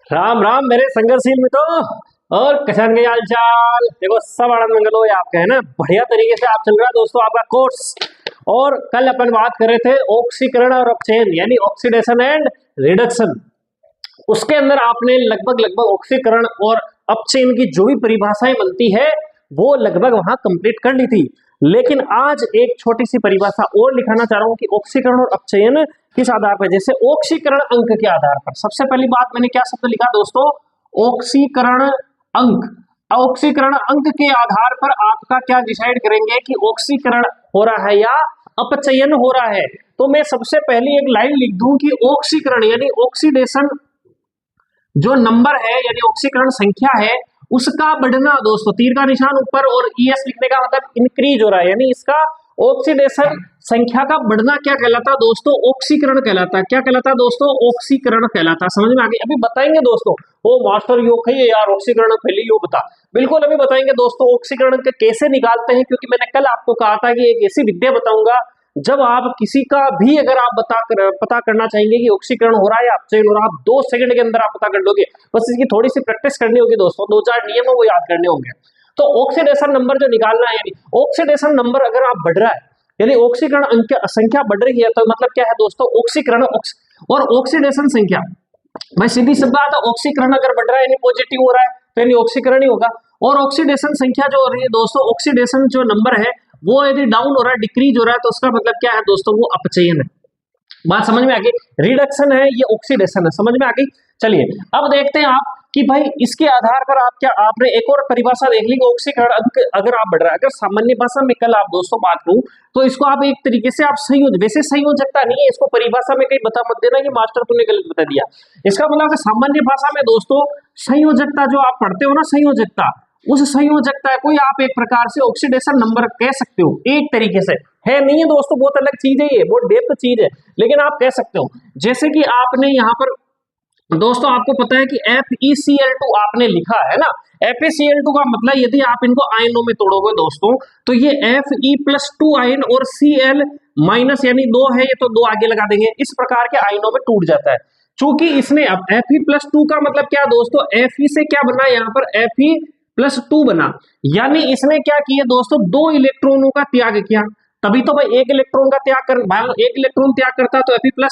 राम राम मेरे संघर्षशील मित्रों। और कशन के हाल चाल देखो, सब आनंद मंगल हो आपका, है ना। बढ़िया तरीके से आप चल रहा है दोस्तों आपका कोर्स। और कल अपन बात कर रहे थे ऑक्सीकरण और अपचयन यानी ऑक्सीडेशन एंड रिडक्शन। उसके अंदर आपने लगभग लगभग ऑक्सीकरण और अपचयन की जो भी परिभाषाएं बनती है वो लगभग वहां कंप्लीट कर ली थी। लेकिन आज एक छोटी सी परिभाषा और लिखाना चाह रहा हूं कि ऑक्सीकरण और अपचयन किस आधार पर। जैसे ऑक्सीकरण अंक के आधार पर सबसे पहली बात मैंने क्या शब्द लिखा दोस्तों, ऑक्सीकरण अंक। ऑक्सीकरण अंक के आधार पर आपका क्या डिसाइड करेंगे कि ऑक्सीकरण हो रहा है या अपचयन हो रहा है। तो मैं सबसे पहली एक लाइन लिख दूं कि ऑक्सीकरण यानी ऑक्सीडेशन जो नंबर है यानी ऑक्सीकरण संख्या है उसका बढ़ना दोस्तों, तीर का निशान ऊपर और ईएस लिखने का मतलब इंक्रीज हो रहा है, यानी इसका ऑक्सीडेशन संख्या का बढ़ना क्या कहलाता है दोस्तों, ऑक्सीकरण कहलाता है। क्या कहलाता है दोस्तों, ऑक्सीकरण कहलाता है। समझ में आ गई। अभी बताएंगे दोस्तों, वो मास्टर योग है यार ऑक्सीकरण पहले योग बता, बिल्कुल अभी बताएंगे दोस्तों ऑक्सीकरण के कैसे निकालते हैं। क्योंकि मैंने कल आपको कहा था कि एक ऐसी विद्या बताऊंगा जब आप किसी का भी अगर आप पता करना चाहेंगे कि ऑक्सीकरण हो रहा है या अपचयन हो रहा है, आप 2 सेकंड के अंदर आप पता कर लोगे। बस इसकी थोड़ी सी प्रैक्टिस करनी होगी दोस्तों, 2-4 नियम है वो याद करने होंगे। तो ऑक्सीडेशन नंबर जो निकालना है यानी ऑक्सीडेशन नंबर अगर आप बढ़ रहा है यानी ऑक्सीकरण अंक संख्या बढ़ रही है तो मतलब क्या है दोस्तों, ऑक्सीकरण और ऑक्सीडेशन संख्या। भाई सीधी सी बात है, ऑक्सीकरण अगर बढ़ रहा है यानी पॉजिटिव हो रहा है तो यानी ऑक्सीकरण ही होगा। और ऑक्सीडेशन संख्या जो हो रही है दोस्तों, ऑक्सीडेशन जो नंबर है वो यदि डाउन हो रहा है, डिक्रीज हो रहा है, तो उसका मतलब क्या है दोस्तों, वो अपचयन है। बात समझ में आ गई। रिडक्शन है ये ऑक्सीडेशन है, समझ में आ गई। चलिए अब देखते हैं आप कि भाई इसके आधार पर आप क्या, आपने एक और परिभाषा देख ली ऑक्सीकरण अंक अगर आप बढ़ रहा है। अगर सामान्य भाषा में कल आप दोस्तों बात करूं तो इसको आप एक तरीके से आप संयोजक, वैसे संयोजकता नहीं है, इसको परिभाषा में कहीं बता मत देना कि मास्टर तूने गलत बता दिया। इसका मतलब सामान्य भाषा में दोस्तों संयोजकता जो आप पढ़ते हो ना, संयोजकता, उस संयोजकता को आप एक प्रकार से ऑक्सीडेशन नंबर कह सकते हो एक तरीके से। है नहीं है दोस्तों, बहुत अलग चीज है ये, बहुत डेप्थ चीज है, लेकिन आप कह सकते हो। जैसे कि आपने यहाँ पर दोस्तों आपको पता है कि FeCl2 आपने लिखा है ना। FeCl2 का मतलब यदि आप इनको आयनों में तोड़ोगे दोस्तों तो ये Fe+2 आयन और Cl माइनस यानी 2 है, ये तो 2 आगे लगा देंगे, इस प्रकार के आयनों में टूट जाता है। चूंकि इसने अब Fe+2 का मतलब क्या दोस्तों, Fe से क्या बना यहाँ पर, Fe+2 बना, यानी इसने क्या किया दोस्तों, 2 इलेक्ट्रॉनों का त्याग किया। तभी तो भाई एक इलेक्ट्रॉन का त्याग कर, एक इलेक्ट्रॉन त्याग करता तो Fe+,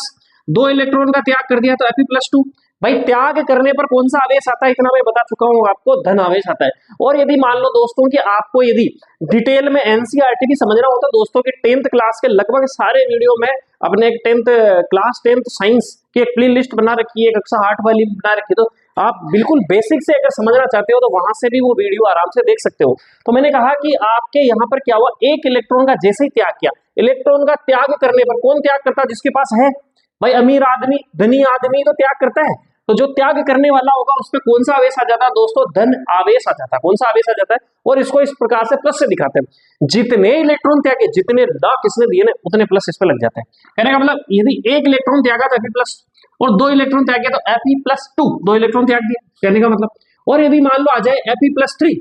2 इलेक्ट्रॉन का त्याग कर दिया तो Fe+2। भाई त्याग करने पर कौन सा आवेश आता है, इतना मैं बता चुका हूं आपको, धन आवेश आता है। और यदि मान लो दोस्तों कि आपको यदि डिटेल में एनसीईआरटी की समझना हो तो दोस्तों की 10th क्लास के लगभग सारे वीडियो में अपने एक 10th क्लास 10th साइंस की एक प्ले लिस्ट बना रखी है, कक्षा 8 वाली बना रखी है, तो आप बिल्कुल बेसिक से अगर समझना चाहते हो तो वहां से भी वो वीडियो आराम से देख सकते हो। तो मैंने कहा कि आपके यहाँ पर क्या हुआ, एक इलेक्ट्रॉन का जैसे ही त्याग किया, इलेक्ट्रॉन का त्याग करने पर कौन त्याग करता है, जिसके पास है भाई, अमीर आदमी धनी आदमी तो त्याग करता है। तो जो त्याग करने वाला होगा उस पर कौन सा आवेश आ जाता है दोस्तों, धन आवेश आ जाता है। कौन सा आवेश आ जाता है, और इसको इस प्रकार से प्लस से दिखाते हैं। जितने इलेक्ट्रॉन त्यागे, जितने लाख इसने दिए ना उतने प्लस इस पे लग जाते हैं। कहने का मतलब यदि एक इलेक्ट्रॉन त्यागा तो Fe+ और 2 इलेक्ट्रॉन त्यागे तो Fe+2, 2 इलेक्ट्रॉन त्याग दिए कहने का मतलब। और यदि मान लो आ जाए Fe+3,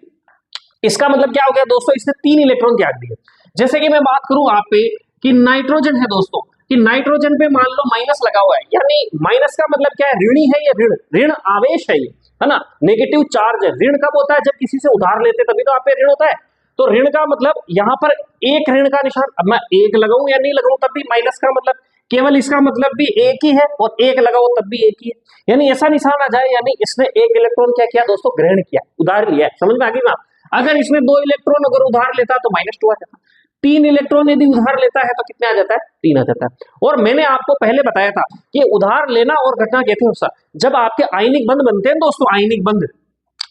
इसका मतलब क्या हो गया दोस्तों, इसने 3 इलेक्ट्रॉन त्याग दिए। जैसे कि मैं बात करूं आप पे कि नाइट्रोजन है दोस्तों, कि नाइट्रोजन पे मान लो माइनस लगा हुआ है, यानी माइनस का मतलब क्या है, ऋणी है, ये ऋण ऋण आवेश है, ये है ना, नेगेटिव चार्ज है। ऋण कब होता है, जब किसी से उधार लेते तभी तो आप पे ऋण होता है। तो ऋण का मतलब यहाँ पर एक ऋण का निशान, अब मैं एक लगाऊं या नहीं लगाऊं तब भी माइनस का मतलब, केवल इसका मतलब भी एक ही है, और एक लगाओ तब भी एक ही है, यानी ऐसा निशान आ जाए, यानी इसने एक इलेक्ट्रॉन क्या किया दोस्तों, ग्रहण किया, उधार लिया। समझ में आ गई ना। अगर इसने 2 इलेक्ट्रॉन अगर उधार लेता तो -2 आ जाता, 3 इलेक्ट्रॉन यदि उधार लेता है तो कितने आ जाता है, 3 आ जाता है। और मैंने आपको पहले बताया था कि उधार लेना और घटना कहते हैं जब आपके आयनिक बंध बनते हैं दोस्तों, आयनिक बंध,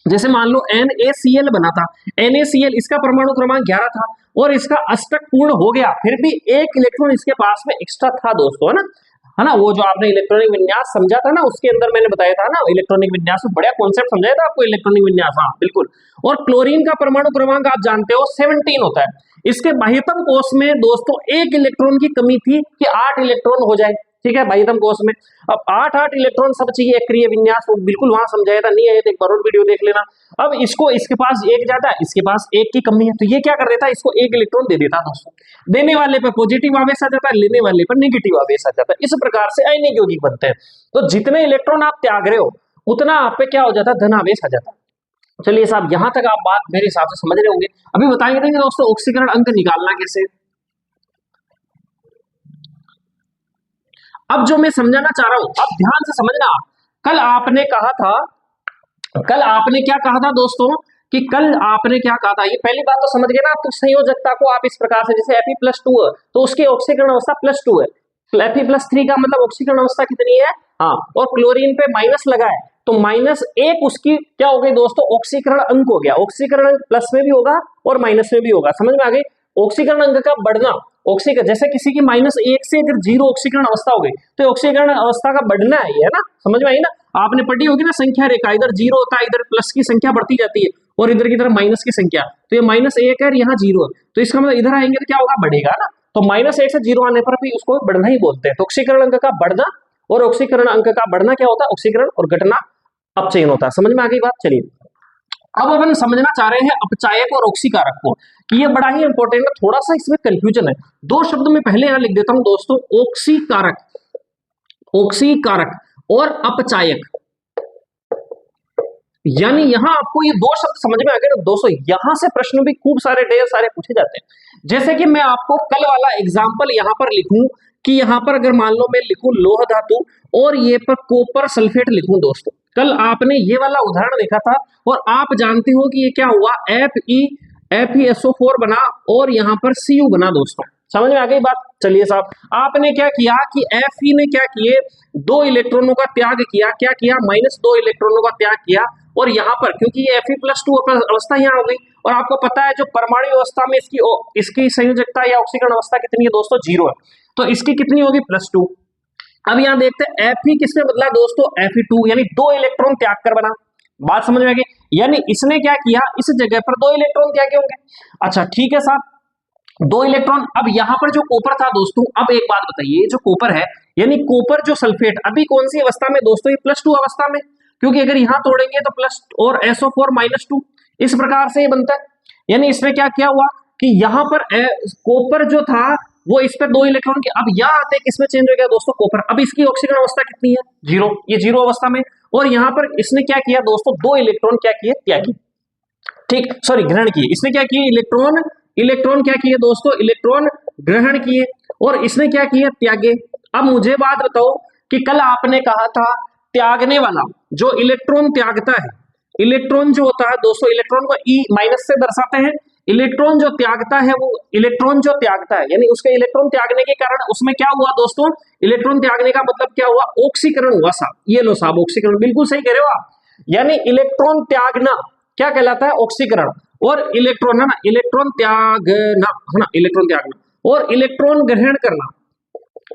जैसे मान लो NaCl बना था, NaCl इसका परमाणु क्रमांक 11 था और इसका अष्टक पूर्ण हो गया, फिर भी एक इलेक्ट्रॉन इसके पास में एक्स्ट्रा था दोस्तों, है ना। वो जो आपने इलेक्ट्रॉनिक विन्यास समझा था ना, उसके अंदर मैंने बताया था ना, इलेक्ट्रॉनिक विन्यास में बढ़िया कॉन्सेप्ट समझाया था आपको, इलेक्ट्रॉनिक विन्यास, हाँ बिल्कुल। और क्लोरीन का परमाणु क्रमांक आप जानते हो 17 होता है। इसके बाह्यतम कोश में दोस्तों 1 इलेक्ट्रॉन की कमी थी कि 8 इलेक्ट्रॉन हो जाए, ठीक है, बाह्यतम कोश में। अब 8 इलेक्ट्रॉन सब चाहिए, क्रिया विन्यास वो बिल्कुल वहां समझाया था, नहीं आया तो एक बार और वीडियो देख लेना। अब इसको, इसके पास एक ज्यादा, इसके पास एक की कमी है, तो ये क्या कर देता है, इसको 1 इलेक्ट्रॉन दे देता दोस्तों। देने वाले पे पॉजिटिव आवेश आ जाता है, लेने वाले पर नेगेटिव आवेश आ जाता है। इस प्रकार से आयनिक यौगिक बनते हैं। तो जितने इलेक्ट्रॉन आप त्याग रहे हो उतना आप पे क्या हो जाता है, धनावेश आ जाता है। चलिए साहब, यहां तक आप बात मेरे हिसाब से समझ रहे होंगे। अभी बताएंगे देंगे दोस्तों ऑक्सीकरण अंक निकालना कैसे। अब जो मैं समझाना चाह रहा हूं, अब ध्यान से समझना। कल आपने कहा था, कल आपने क्या कहा था दोस्तों, कि कल आपने क्या कहा था, ये पहली बात तो समझ गए ना। तो संयोजकता को आप इस प्रकार से, जैसे Fe+2 है तो उसकी ऑक्सीकरण अवस्था +2 है, Fe+3 का मतलब ऑक्सीकरण अवस्था कितनी है, हाँ, और क्लोरीन पे माइनस लगा है तो -1 उसकी क्या हो गई दोस्तों, ऑक्सीकरण अंक हो गया। ऑक्सीकरण अंक प्लस में भी होगा और माइनस में भी होगा, समझ में आ गई। ऑक्सीकरण अंक का बढ़ना, ऑक्सीकरण जैसे किसी की -1 से अगर 0 ऑक्सीकरण अवस्था हो गई तो ऑक्सीकरण अवस्था का बढ़ना है, ये है ना, समझ में आई ना। आपने पढ़ी होगी ना संख्या रेखा, इधर 0 होता है, इधर प्लस की संख्या बढ़ती जाती है और इधर की तरफ माइनस की संख्या। तो ये -1 है, यहाँ 0 है, तो इसका मतलब इधर आएंगे तो क्या होगा, बढ़ेगा ना। तो -1 से 0 आने पर भी उसको बढ़ना ही बोलते हैं। तो ऑक्सीकरण अंक का बढ़ना और ऑक्सीकरण अंक का बढ़ना क्या होता है, ऑक्सीकरण, और घटना अपचयन होता है। समझ में आ गई बात। चलिए अब अपन समझना चाह रहे हैं अपचायक और ऑक्सीकारक को, कि ये बड़ा ही इंपॉर्टेंट है, थोड़ा सा इसमें कंफ्यूजन है। दो शब्द में पहले यहां लिख देता हूं दोस्तों, ऑक्सीकारक, ऑक्सीकारक और अपचायक। यानी यहां आपको ये दो शब्द समझ में आ गए ना दोस्तों। यहां से प्रश्न भी खूब सारे ढेर सारे पूछे जाते हैं। जैसे कि मैं आपको कल वाला एग्जांपल यहां पर लिखूं, कि यहां पर अगर मान लो मैं लिखूं लोह धातु और ये पर कॉपर सल्फेट लिखूं दोस्तों। कल आपने ये वाला उदाहरण देखा था और आप जानते हो कि ये क्या हुआ, FeSO4 बना और यहां पर Cu बना दोस्तों। समझ में आ गई बात। चलिए साहब, आपने क्या किया कि Fe ने क्या किए, 2 इलेक्ट्रॉनों का त्याग किया, क्या किया, -2 इलेक्ट्रॉनों का त्याग किया। और यहाँ पर क्योंकि ये Fe+2 अवस्था यहाँ हो गई और आपको पता है जो परमाणु अवस्था में इसकी संयोजकता या ऑक्सीकरण अवस्था कितनी है दोस्तों, 0 है, तो इसकी कितनी होगी, +2। अब यहाँ देखते हैं Fe किसमें बदला दोस्तों, Fe2, यानी 2 इलेक्ट्रॉन त्याग कर बना। बात समझ में आ गई। यानी इसने क्या किया, इस जगह पर 2 इलेक्ट्रॉन त्यागे होंगे। अच्छा ठीक है साहब, 2 इलेक्ट्रॉन। अब यहाँ पर जो कॉपर था दोस्तों, अब एक बात बताइए, जो कॉपर है यानी कॉपर जो सल्फेट अभी कौन सी अवस्था में दोस्तों, ये +2 अवस्था में, क्योंकि अगर यहां तोड़ेंगे तो प्लस और SO4 -2 इस प्रकार से ये बनता है। यानी इसमें क्या किया हुआ कि यहां पर कॉपर जो था वो इस पर 2 इलेक्ट्रॉन के, अब यहां आते किसमें चेंज हो गया दोस्तों, कॉपर। अब इसकी ऑक्सीकरण अवस्था कितनी है, 0, ये 0 अवस्था में। और यहां पर इसने क्या किया दोस्तों, 2 इलेक्ट्रॉन क्या किए, त्यागी, ठीक, सॉरी ग्रहण किए। इसने क्या किए, इलेक्ट्रॉन क्या किए दोस्तों, इलेक्ट्रॉन ग्रहण किए और इसने क्या किया, त्यागे। अब मुझे बात बताओ कि कल आपने कहा था त्यागने वाला जो इलेक्ट्रॉन त्यागता है, इलेक्ट्रॉन जो होता है दोस्तों, इलेक्ट्रॉन को E- से दर्शाते हैं। इलेक्ट्रॉन जो त्यागता है वो इलेक्ट्रॉन जो त्यागता है यानी उसके इलेक्ट्रॉन त्यागने के कारण उसमें क्या हुआ दोस्तों, इलेक्ट्रॉन त्यागने का मतलब क्या हुआ, ऑक्सीकरण हुआ साहब। ये लो साहब, ऑक्सीकरण, बिल्कुल सही कह रहे हो आप। यानी इलेक्ट्रॉन त्यागना क्या कहलाता है, ऑक्सीकरण। और इलेक्ट्रॉन है ना, इलेक्ट्रॉन त्यागना है ना, इलेक्ट्रॉन त्यागना और इलेक्ट्रॉन ग्रहण करना,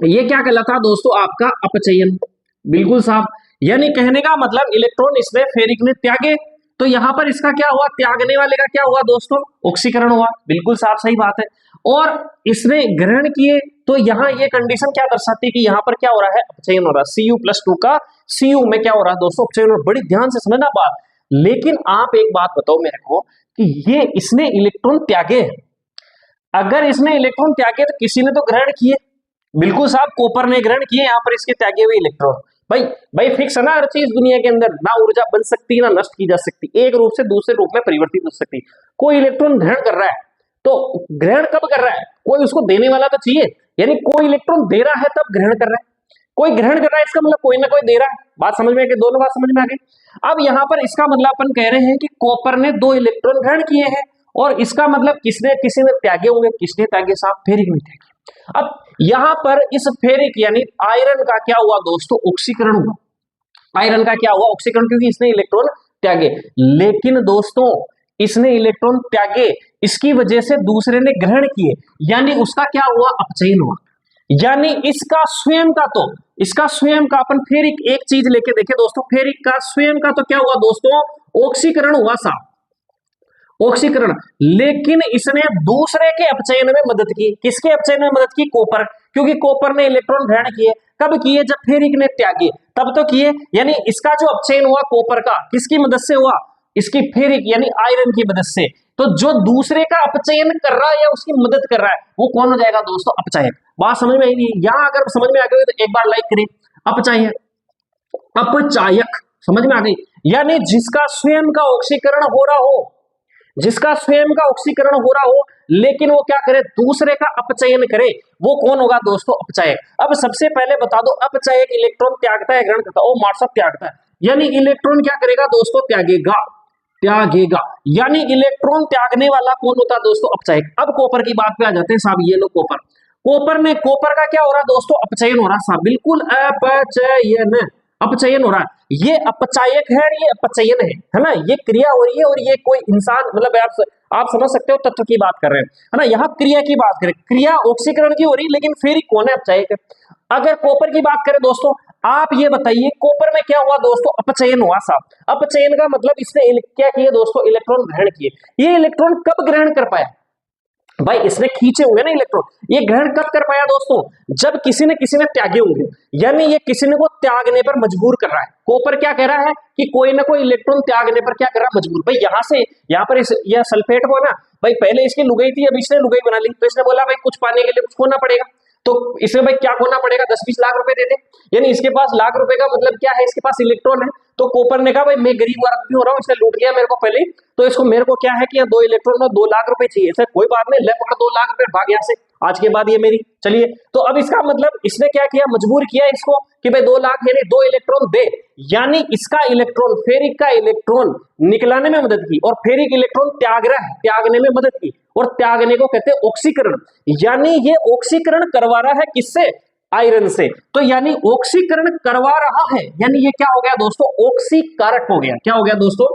ये क्या कहलाता है दोस्तों, आपका अपचयन। बिल्कुल साहब, यानी कहने का मतलब इलेक्ट्रॉन इसने फेरिक ने त्यागे तो यहां पर इसका क्या हुआ, त्यागने वाले का क्या हुआ दोस्तों, ऑक्सीकरण हुआ। बिल्कुल साहब सही बात है। और इसने ग्रहण किए तो यहां ये कंडीशन क्या दर्शाती है कि यहां पर क्या हो रहा है, अपचयन हो रहा है। Cu+2 का Cu में क्या हो रहा है दोस्तों, अपचयन। बड़ी ध्यान से समझना बात। लेकिन आप एक बात बताओ मेरे को कि ये इसने इलेक्ट्रॉन त्यागे, अगर इसने इलेक्ट्रॉन त्यागे तो किसी ने तो ग्रहण किए। बिल्कुल साहब, कॉपर ने ग्रहण किए यहाँ पर इसके त्यागे हुए इलेक्ट्रॉन। भाई भाई फिक्स है ना, हर चीज दुनिया के अंदर ना ऊर्जा बन सकती ना नष्ट की जा सकती, एक रूप से दूसरे रूप में परिवर्तित हो सकती। कोई इलेक्ट्रॉन ग्रहण कर रहा है तो ग्रहण कब कर रहा है, कोई उसको देने वाला तो चाहिए। यानी कोई इलेक्ट्रॉन दे रहा है तब ग्रहण कर रहा है, कोई ग्रहण कर रहा है इसका मतलब कोई ना कोई दे रहा है। बात समझ में आ गई, दोनों बात समझ में आ गई। अब यहाँ पर इसका मतलब अपन कह रहे हैं कि कॉपर ने 2 इलेक्ट्रॉन ग्रहण किए हैं और इसका मतलब किसी ने त्यागे होंगे, किसने त्यागे साहब, फेरिक ने त्यागे। अब यहां पर इस फेरिक यानी आयरन का क्या हुआ दोस्तों, ऑक्सीकरण हुआ। आयरन का क्या हुआ, ऑक्सीकरण, क्योंकि इसने इलेक्ट्रॉन त्यागे। लेकिन दोस्तों इसने इलेक्ट्रॉन त्यागे, इसकी वजह से दूसरे ने ग्रहण किए, यानी उसका क्या हुआ, अपचयन हुआ। यानी इसका स्वयं का अपन फेरिक एक चीज लेके देखे दोस्तों, फेरिक का स्वयं का तो क्या हुआ दोस्तों, ऑक्सीकरण हुआ साहब, ऑक्सीकरण। लेकिन इसने दूसरे के अपचयन में मदद की, किसके अपचयन में मदद की, कॉपर, क्योंकि कॉपर ने इलेक्ट्रॉन ग्रहण किए। कब किए, जब फेरिक ने त्यागे तब तो किए। यानी इसका जो अपचयन हुआ कॉपर का, किसकी मदद से हुआ, इसकी फेरिक यानी आयरन की मदद से। तो जो दूसरे का अपचयन कर रहा है या उसकी मदद कर रहा है वो कौन हो जाएगा दोस्तों, अपचायक। बात समझ में आई नहीं, यहां अगर समझ में आ गई तो एक बार लाइक करें। अपचायक, अपचायक समझ में आ गई? यानी जिसका स्वयं का ऑक्सीकरण हो रहा हो, जिसका स्वयं का ऑक्सीकरण हो रहा हो, लेकिन वो क्या करे, दूसरे का अपचयन करे, वो कौन होगा दोस्तों? अपचायक। अब सबसे पहले बता दो, अपचायक इलेक्ट्रॉन त्यागता है ग्रहण करता है? ओ मार्शल त्यागता है, यानी इलेक्ट्रॉन क्या करेगा दोस्तों? त्यागेगा, त्यागेगा। यानी इलेक्ट्रॉन त्यागने वाला कौन होता है दोस्तों? अपचायक। अब कॉपर की बात पे आ जाते हैं साहब, ये लो कॉपर। कॉपर का क्या हो रहा है दोस्तों? अपचयन हो रहा है साहब, बिल्कुल अपचयन, अपचयन हो रहा है। ये अपचायक है, ये अपचयन है ना? ये क्रिया हो रही है और ये कोई इंसान, मतलब आप समझ सकते हो तत्व की बात कर रहे हैं, है ना? यहाँ क्रिया की बात करें, क्रिया ऑक्सीकरण की हो रही है, लेकिन फिर कौन है? अपचायक है। अगर कॉपर की बात करें दोस्तों, आप ये बताइए कॉपर में क्या हुआ दोस्तों? अपचयन हुआ साहब। अपचयन का मतलब इसने क्या किया दोस्तों? इलेक्ट्रॉन ग्रहण किए। ये इलेक्ट्रॉन कब ग्रहण कर पाया भाई? इसने खींचे होंगे ना इलेक्ट्रॉन। ये ग्रहण कब कर पाया दोस्तों? जब किसी ने त्यागे होंगे, यानी ये किसी ने को त्यागने पर मजबूर कर रहा है। कॉपर क्या कह रहा है कि कोई ना कोई इलेक्ट्रॉन त्यागने पर क्या कर रहा है? मजबूर। भाई यहाँ पर यह सल्फेट को ना, भाई पहले इसकी लुगाई थी, अब इसने लुगाई बना ली, तो इसने बोला भाई कुछ पाने के लिए कुछ खोना पड़ेगा, तो इसमें भाई क्या खोना पड़ेगा? 10-20 लाख रुपए दे दे। यानी इसके पास लाख रुपए का मतलब क्या है? इसके पास इलेक्ट्रॉन है। तो कॉपर ने कहा भाई मैं गरीब आदमी हो रहा हूँ, इसने लूट लिया मेरे को पहले, तो इसको मेरे को क्या है कि 2 इलेक्ट्रॉन में 2 लाख रुपए चाहिए। सर कोई बात नहीं, ले पकड़ 2 लाख रुपए, भाग यहाँ से, आज के बाद ये मेरी। चलिए, तो अब इसका मतलब इसने क्या किया? मजबूर किया इसको कि भाई 2 लाख यानी 2 इलेक्ट्रॉन दे। यानी इसका इलेक्ट्रॉन, फेरिक का इलेक्ट्रॉन निकलाने में मदद की, और फेरिक इलेक्ट्रॉन त्याग रहा है, त्यागने में मदद की, और त्यागने को कहते हैं ऑक्सीकरण। यानी ये ऑक्सीकरण करवा रहा है किससे? आयरन से। तो यानी ऑक्सीकरण करवा रहा है, यानी ये क्या हो गया दोस्तों? ऑक्सीकारक हो गया। क्या हो गया दोस्तों?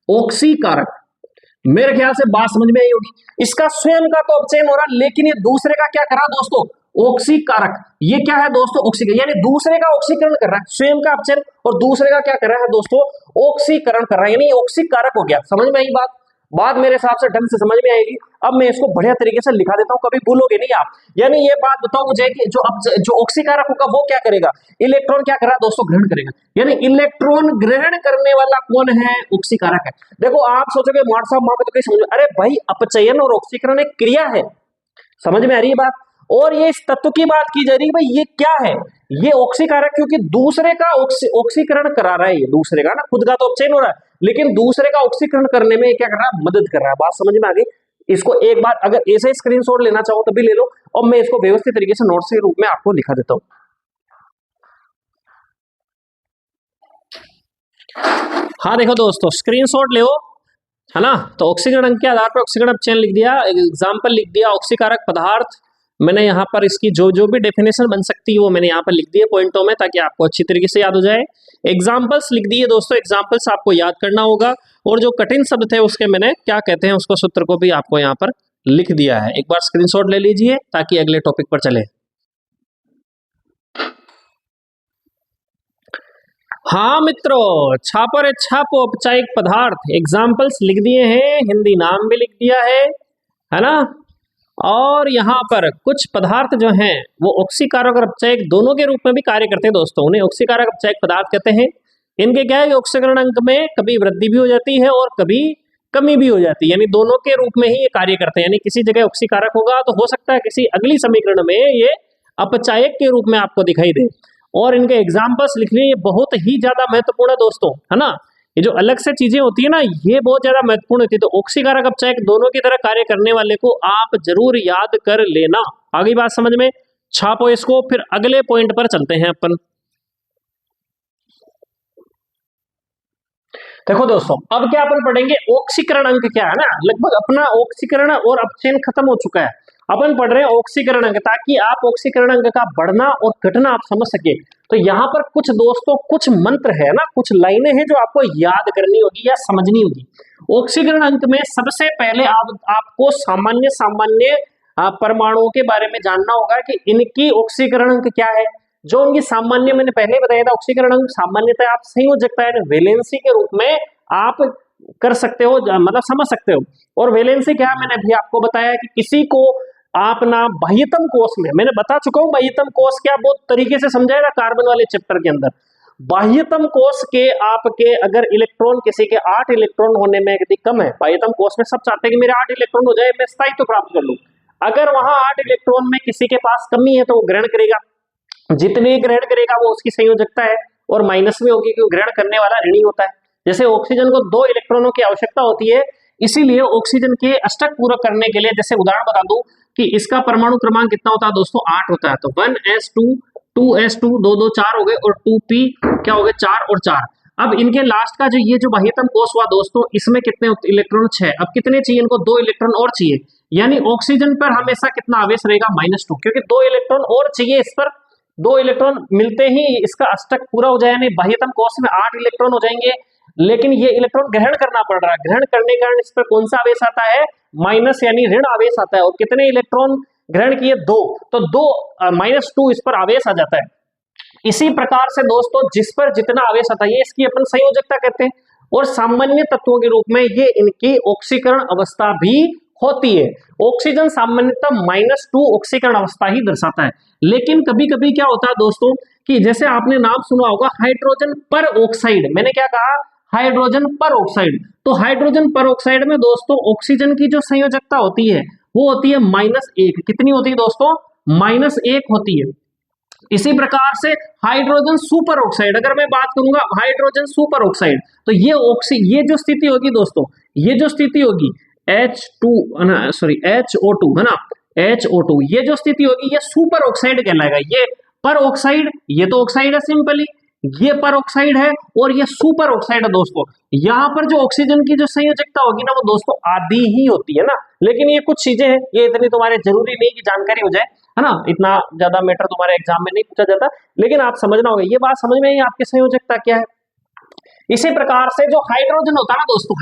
ऑक्सीकारक। मेरे ख्याल से बात समझ में आई होगी। इसका स्वयं का तो अपचयन हो रहा, लेकिन ये दूसरे का क्या कर रहा दोस्तों? ऑक्सीकारक। ये क्या है दोस्तों? ऑक्सीकरण, यानी दूसरे का ऑक्सीकरण कर रहा है, स्वयं का अपचयन, और दूसरे का क्या कर रहा है दोस्तों? ऑक्सीकरण कर रहा है, यानी ऑक्सीकारक हो गया। समझ में आई बात मेरे हिसाब से ढंग से समझ में आएगी। अब मैं इसको बढ़िया तरीके से लिखा देता हूं, कभी भूलोगे नहीं आप। यानी ये बात बताओ मुझे कि जो ऑक्सीकारक होगा वो क्या करेगा? इलेक्ट्रॉन क्या कर रहा है दोस्तों? ग्रहण करेगा। यानी इलेक्ट्रॉन ग्रहण करने वाला कौन है? ऑक्सीकारक है। देखो आप सोचोगे मार्ट साहब वहां पे तो कहीं समझ, अरे भाई अपचयन और ऑक्सीकरण एक क्रिया है, समझ में आ रही है बात? और ये इस तत्व की बात की जा रही है, भाई ये क्या है? ये ऑक्सीकारक, क्योंकि दूसरे का ऑक्सीकरण करा रहा है, ये दूसरे का ना, खुद का तो अपचयन हो रहा है, लेकिन दूसरे का ऑक्सीकरण करने में क्या कर रहा है? मदद कर रहा है। बात समझ में आ गई? इसको एक बार अगर ऐसे स्क्रीनशॉट लेना चाहो तो भी ले लो, और मैं इसको व्यवस्थित तरीके से नोट्स के रूप में आपको लिखा देता हूं। हाँ देखो दोस्तों, स्क्रीनशॉट ले, है ना? तो ऑक्सीकरण अंक के आधार पर ऑक्सीकरण अपचयन लिख दिया, एग्जाम्पल लिख दिया, ऑक्सीकारक पदार्थ मैंने यहाँ पर इसकी जो भी डेफिनेशन बन सकती है वो मैंने यहाँ पर लिख दिए पॉइंटों में, ताकि आपको अच्छी तरीके से याद हो जाए। एग्जाम्पल्स लिख दिए दोस्तों, एग्जाम्पल्स आपको याद करना होगा, और जो कठिन शब्द थे उसके मैंने क्या कहते हैं उसको सूत्र को भी आपको यहाँ पर लिख दिया है। एक बार स्क्रीनशॉट ले लीजिए ताकि अगले टॉपिक पर चले। हाँ मित्रों, छापर छापो औपचारिक पदार्थ, एग्जाम्पल्स लिख दिए हैं, हिंदी नाम भी लिख दिया है ना? और यहाँ पर कुछ पदार्थ जो हैं वो ऑक्सीकारक और अपचायक दोनों के रूप में भी कार्य करते हैं दोस्तों, उन्हें ऑक्सीकारक अपचायक पदार्थ कहते हैं। इनके क्या है, ऑक्सीकरण अंक में कभी वृद्धि भी हो जाती है और कभी कमी भी हो जाती है, यानी दोनों के रूप में ही ये कार्य करते हैं। यानी किसी जगह ऑक्सीकारक होगा तो हो सकता है किसी अगली समीकरण में ये अपचायक के रूप में आपको दिखाई दे। और इनके एग्जाम्पल्स लिखने ये बहुत ही ज्यादा महत्वपूर्ण है दोस्तों, है ना? ये जो अलग से चीजें होती है ना, ये बहुत ज्यादा महत्वपूर्ण होती है। तो ऑक्सीकारक अपचायक दोनों की तरह कार्य करने वाले को आप जरूर याद कर लेना। आगे बात समझ में, छापो इसको, फिर अगले पॉइंट पर चलते हैं अपन। देखो दोस्तों, अब क्या अपन पढ़ेंगे, ऑक्सीकरण अंक क्या है ना। लगभग अपना ऑक्सीकरण और अपचयन खत्म हो चुका है, अपन पढ़ रहे हैं ऑक्सीकरण अंक, ताकि आप ऑक्सीकरण अंक का बढ़ना और घटना आप समझ सके। तो यहाँ पर कुछ दोस्तों कुछ मंत्र है ना, कुछ लाइनें हैं जो आपको याद करनी होगी या समझनी होगी। ऑक्सीकरण अंक में सबसे पहले आपको सामान्य सामान्य परमाणुओं के बारे में जानना होगा कि इनकी ऑक्सीकरण अंक क्या है। जो उनकी सामान्य, मैंने पहले बताया था, ऑक्सीकरण अंक सामान्यतः आप संयोजकता है वैलेंसी के रूप में आप कर सकते हो, मतलब समझ सकते हो। और वैलेंसी क्या है, मैंने अभी आपको बताया कि किसी को आप ना बाह्यतम कोष में, मैंने बता चुका हूं बाह्यतम कोष क्या, बहुत तरीके से समझाएगा कार्बन वाले चैप्टर के अंदर। बाह्यतम कोष के आपके अगर इलेक्ट्रॉन किसी के 8 इलेक्ट्रॉन होने में यदि कम है, बाह्यतम कोष में सब चाहते हैं कि मेरे 8 इलेक्ट्रॉन हो जाए, मैं स्थायित्व प्राप्त कर लूं। अगर वहां 8 इलेक्ट्रॉन में किसी के पास कमी है तो वो ग्रहण करेगा, जितने ग्रहण करेगा वो उसकी संयोजकता है। और माइनस में होगी क्योंकि ग्रहण करने वाला ऋणी होता है। जैसे ऑक्सीजन को 2 इलेक्ट्रॉनों की आवश्यकता होती है, इसीलिए ऑक्सीजन के अष्टक पूरा करने के लिए, जैसे उदाहरण बता दूं कि इसका परमाणु क्रमांक कितना होता है दोस्तों, 8 होता है। तो 1s2 2s2 2 2 4 हो गए और 2p क्या हो गए 4 और 4। अब इनके लास्ट का जो ये जो बाह्यतम कोष हुआ दोस्तों, इसमें कितने इलेक्ट्रॉन 6। अब कितने चाहिए इनको, 2 इलेक्ट्रॉन और चाहिए, यानी ऑक्सीजन पर हमेशा कितना आवेश रहेगा -2, क्योंकि 2 इलेक्ट्रॉन और चाहिए इस पर। 2 इलेक्ट्रॉन मिलते ही इसका अष्टक पूरा हो जाए, यानी बाह्यतम कोष में 8 इलेक्ट्रॉन हो जाएंगे। लेकिन ये इलेक्ट्रॉन ग्रहण करना पड़ रहा है, ग्रहण करने के कारण इस पर कौन सा आवेश आता है, माइनस यानी ऋण आवेश आता है। और कितने इलेक्ट्रॉन ग्रहण किए, 2, तो 2 -2 इस पर आवेश आ जाता है। इसी प्रकार से दोस्तों जिस पर जितना आवेश आता है इसकी अपन संयोजकता कहते हैं, और सामान्य तत्वों के रूप में ये इनकी ऑक्सीकरण अवस्था भी होती है। ऑक्सीजन सामान्यतः -2 ऑक्सीकरण अवस्था ही दर्शाता है। लेकिन कभी कभी क्या होता है दोस्तों कि जैसे आपने नाम सुना होगा हाइड्रोजन पर ऑक्साइड, मैंने क्या कहा, हाइड्रोजन पर ऑक्साइड। तो हाइड्रोजन पर ऑक्साइड में दोस्तों ऑक्सीजन की जो संयोजकता होती है वो होती है -1। कितनी होती है दोस्तों, -1 होती है। इसी प्रकार से हाइड्रोजन सुपर ऑक्साइड, अगर मैं बात करूंगा हाइड्रोजन सुपर ऑक्साइड, तो ये जो स्थिति होगी दोस्तों, ये जो स्थिति होगी H2 HO2 है ना, HO2, ये जो स्थिति होगी ये सुपर ऑक्साइड कहलाएगा। ये पर ऑक्साइड, ये तो ऑक्साइड है सिंपली, ये पर ऑक्साइड है और ये सुपर ऑक्साइड है दोस्तों। यहाँ पर जो ऑक्सीजन की जो संयोजकता होगी ना वो दोस्तों आधी ही होती है ना। लेकिन ये कुछ चीजें हैं, ये इतनी तुम्हारे जरूरी नहीं कि जानकारी हो जाए, है ना, इतना ज्यादा मैटर तुम्हारे एग्जाम में नहीं पूछा जाता, लेकिन आप समझना होगा, ये बात समझ में आई आपकी संयोजकता क्या है। इसी प्रकार से जो हाइड्रोजन होता है ना दोस्तों,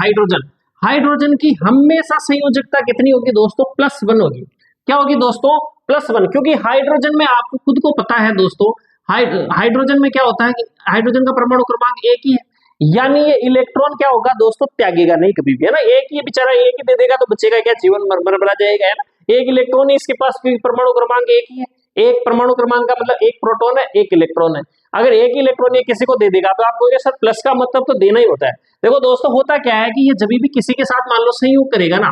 हाइड्रोजन की हमेशा संयोजकता कितनी होगी दोस्तों, +1 होगी। क्या होगी दोस्तों, +1, क्योंकि हाइड्रोजन में आपको खुद को पता है दोस्तों, हाइड्रोजन में क्या होता है कि हाइड्रोजन का परमाणु क्रमांक 1 ही है, यानी ये इलेक्ट्रॉन क्या होगा दोस्तों, त्यागेगा नहीं कभी भी, है ना। एक ही बेचारा एक ही दे देगा तो बचेगा क्या, जीवन मर जाएगा, है ना। एक इलेक्ट्रॉन ही इसके पास, परमाणु क्रमांक 1 ही है। एक परमाणु क्रमांक का मतलब 1 प्रोटॉन है 1 इलेक्ट्रॉन है। अगर एक ही इलेक्ट्रॉन ये किसी को दे देगा तो आप कहोगे सर प्लस का मतलब तो देना ही होता है। देखो दोस्तों होता क्या है कि ये जब भी किसी के साथ मान लो संयोग करेगा ना,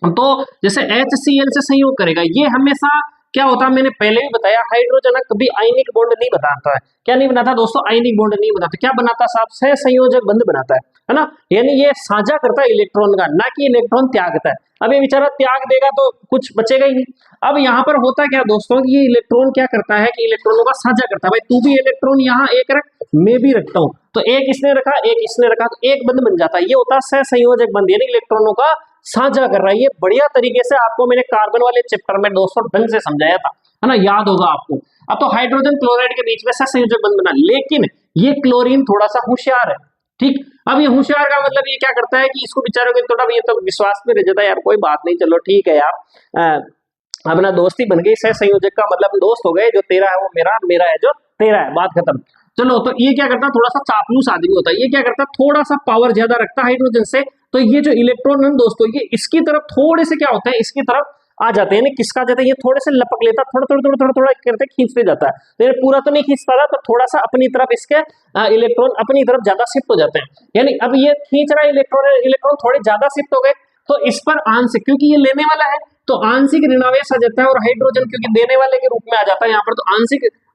तो जैसे HCl से संयोग करेगा, ये हमेशा क्या होता है, मैंने पहले भी बताया, हाइड्रोजन कभी आयनिक बॉन्ड नहीं बनाता है। क्या नहीं बनाता दोस्तों, आयनिक बॉन्ड नहीं बनाता। क्या बनाता है साहब, सहसंयोजक बंध बनाता है ना, यानी ये साझा करता है इलेक्ट्रॉन का, ना कि इलेक्ट्रॉन त्यागता है। अब ये बेचारा त्याग देगा तो कुछ बचेगा ही नहीं। अब यहाँ पर होता क्या दोस्तों, ये इलेक्ट्रॉन क्या करता है कि इलेक्ट्रॉनों का साझा करता है। भाई तू भी इलेक्ट्रॉन यहाँ एक रख, मैं भी रखता हूँ, तो एक इसने रखा एक इसने रखा, तो एक बंध बन जाता है। ये होता है सहसंयोजक बंध, यानी इलेक्ट्रॉनों का साझा कर रहा है। ये बढ़िया तरीके से आपको मैंने कार्बन वाले चैप्टर में दोस्तों ढंग से समझाया था, है ना, याद होगा आपको। अब तो हाइड्रोजन क्लोराइड के बीच में सहसंयोजक बंध बना, लेकिन ये क्लोरीन थोड़ा सा होशियार है, ठीक। अब ये होशियार का मतलब ये क्या करता है कि इसको बेचारों को थोड़ा ये तो विश्वास में रह जाता है, यार कोई बात नहीं, चलो ठीक है यार, अपना दोस्ती बन गई। सहसंयोजक का मतलब दोस्त हो गए, जो तेरा है वो मेरा, मेरा है जो तेरा है, बात खत्म। चलो, तो ये क्या करता है, थोड़ा सा चापलूस आदमी होता है। ये क्या करता है, थोड़ा सा पावर ज्यादा रखता है हाइड्रोजन से, तो ये जो इलेक्ट्रॉन है दोस्तों, ये इसकी तरफ थोड़े से क्या होता है, इसकी तरफ आ जाते हैं, किसका जाता है, ये थोड़े से लपक लेता, थोड़ा करते खींचते जाता है, तो ये पूरा तो नहीं खींचता था, तो थोड़ा सा अपनी तरफ इसके इलेक्ट्रॉन अपनी तरफ ज्यादा शिफ्ट हो जाते हैं। यानी अब ये खींच रहा है इलेक्ट्रॉन थोड़े ज्यादा शिफ्ट हो गए, तो इस पर आंशिक, क्योंकि ये लेने वाला है तो आंशिक ऋणावेश आ जाता है, और हाइड्रोजन क्योंकि देने वाले के रूप में आ जाता है यहाँ पर, तो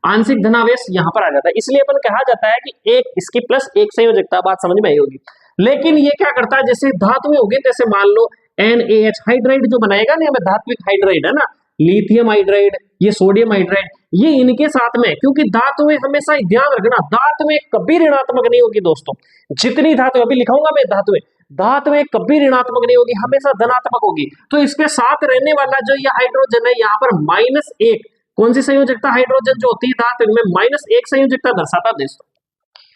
आंशिक धनावेश यहाँ पर आ जाता है। इसलिए अपन कहा जाता है कि एक इसकी +1 संयोजकता, बात समझ में आई होगी। लेकिन ये क्या करता है, जैसे धातु में होगी, जैसे मान लो NaH हाइड्राइड जो बनाएगा ना, हमें धात्विक हाइड्राइड है ना, लिथियम हाइड्राइड, ये सोडियम हाइड्राइड, ये इनके साथ में, क्योंकि धातु में हमेशा ध्यान रखना, धातु में कभी ऋणात्मक नहीं होगी दोस्तों। जितनी धातु अभी लिखाऊंगा मैं, धातु में कभी ऋणात्मक नहीं होगी, हमेशा धनात्मक होगी। तो इसके साथ रहने वाला जो ये हाइड्रोजन है, यहाँ पर -1, कौन सी संयोजकता, हाइड्रोजन जो होती है धातु में -1 संयोजकता दर्शाता है दोस्तों।